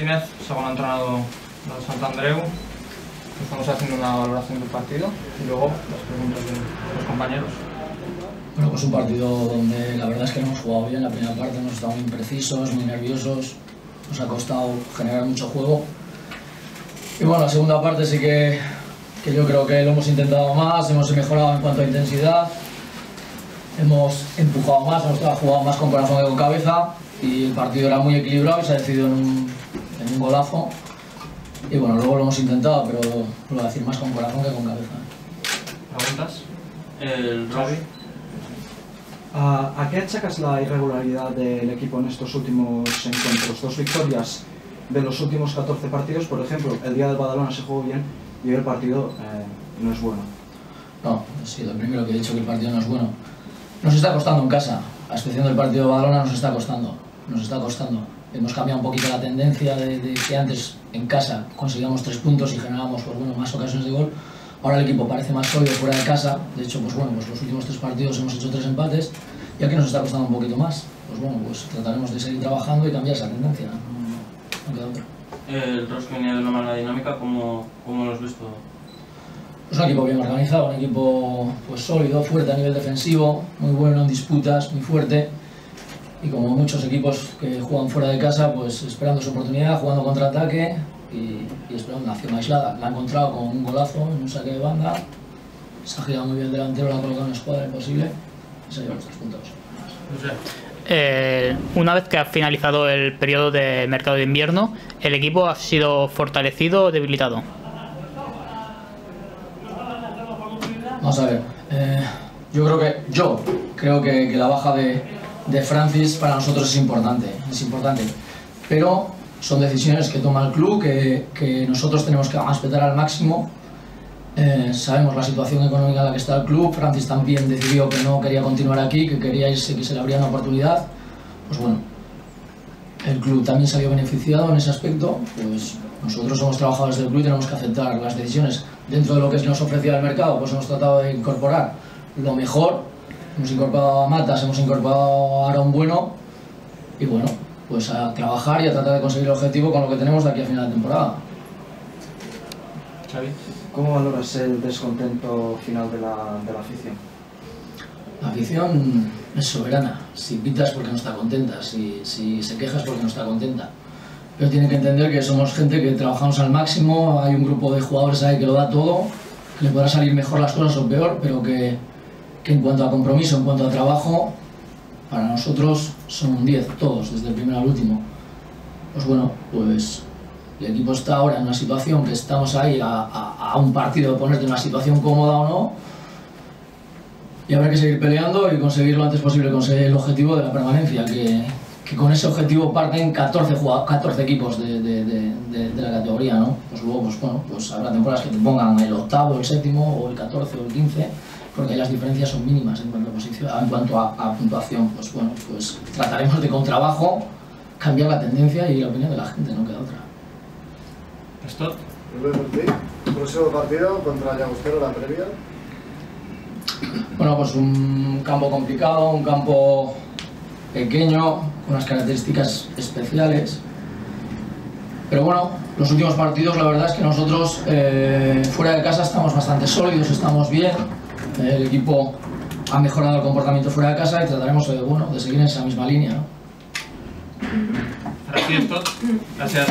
Martínez, segundo entrenador del Sant Andreu. Estamos haciendo una valoración del partido y luego las preguntas de los compañeros. Bueno, pues un partido donde la verdad es que no hemos jugado bien. La primera parte hemos estado muy imprecisos, muy nerviosos, nos ha costado generar mucho juego. Y bueno, la segunda parte sí que yo creo que lo hemos intentado más, hemos mejorado en cuanto a intensidad, hemos empujado más, hemos jugado más con corazón que con cabeza y el partido era muy equilibrado y se ha decidido en un golazo. Y bueno, luego lo hemos intentado, pero lo voy a decir más con corazón que con cabeza. ¿Preguntas? Xavi. ¿A qué achacas la irregularidad del equipo en estos últimos encuentros? 2 victorias de los últimos 14 partidos, por ejemplo, el día del Badalona se jugó bien y hoy el partido no es bueno. No, sí, lo primero que he dicho, que el partido no es bueno. Nos está costando en casa, a excepción del partido de Badalona nos está costando. Hemos cambiado un poquito la tendencia de que antes en casa conseguíamos 3 puntos y generábamos pues, bueno, más ocasiones de gol. Ahora el equipo parece más sólido fuera de casa. De hecho, pues bueno, pues los últimos 3 partidos hemos hecho 3 empates y aquí nos está costando un poquito más. Pues bueno, pues trataremos de seguir trabajando y cambiar esa tendencia. No queda otra. El Rosco venía de una mala dinámica, ¿cómo lo has visto? Es un equipo bien organizado, un equipo pues sólido, fuerte a nivel defensivo, muy bueno en disputas, muy fuerte. Y como muchos equipos que juegan fuera de casa, pues esperando su oportunidad, jugando contraataque y esperando una acción aislada. La ha encontrado con un golazo en un saque de banda, se ha girado muy bien el delantero, la ha colocado en escuadra imposible y se ha llevado los 3 puntos. Una vez que ha finalizado el periodo de mercado de invierno, ¿el equipo ha sido fortalecido o debilitado? Vamos a ver, yo creo que la baja de Francis para nosotros es importante, pero son decisiones que toma el club, que nosotros tenemos que respetar al máximo. Sabemos la situación económica en la que está el club. Francis también decidió que no quería continuar aquí, que quería irse, que se le abría una oportunidad. Pues bueno, el club también salió beneficiado en ese aspecto. Pues nosotros somos trabajadores del club y tenemos que aceptar las decisiones. Dentro de lo que nos ofrecía el mercado, pues hemos tratado de incorporar lo mejor. Hemos incorporado a Matas, hemos incorporado a Aaron Bueno y bueno, pues a trabajar y a tratar de conseguir el objetivo con lo que tenemos de aquí a final de temporada. Xavi. ¿Cómo valoras el descontento final de la afición? La afición es soberana. Si pitas porque no está contenta, si se queja es porque no está contenta. Pero tiene que entender que somos gente que trabajamos al máximo, hay un grupo de jugadores ahí que lo da todo, que le podrá salir mejor las cosas o peor, pero que en cuanto a compromiso, en cuanto a trabajo, para nosotros son un 10, todos, desde el primero al último. Pues bueno, pues el equipo está ahora en una situación que estamos ahí a un partido de ponerte en una situación cómoda o no, y habrá que seguir peleando y conseguir lo antes posible conseguir el objetivo de la permanencia, que con ese objetivo parten 14 equipos de la categoría, ¿no? Pues luego, pues bueno, pues habrá temporadas que te pongan el 8º, el 7º, o el 14 o el 15, porque las diferencias son mínimas en cuanto a posición, en cuanto a puntuación. Pues bueno, pues trataremos de con trabajo cambiar la tendencia y la opinión de la gente, no queda otra. ¿Esto? Próximo partido contra Llagostero, la previa. Bueno, pues un campo complicado, un campo pequeño, con unas características especiales. Pero bueno, los últimos partidos la verdad es que nosotros fuera de casa estamos bastante sólidos, estamos bien. El equipo ha mejorado el comportamiento fuera de casa y trataremos de seguir en esa misma línea, ¿no? Gracias.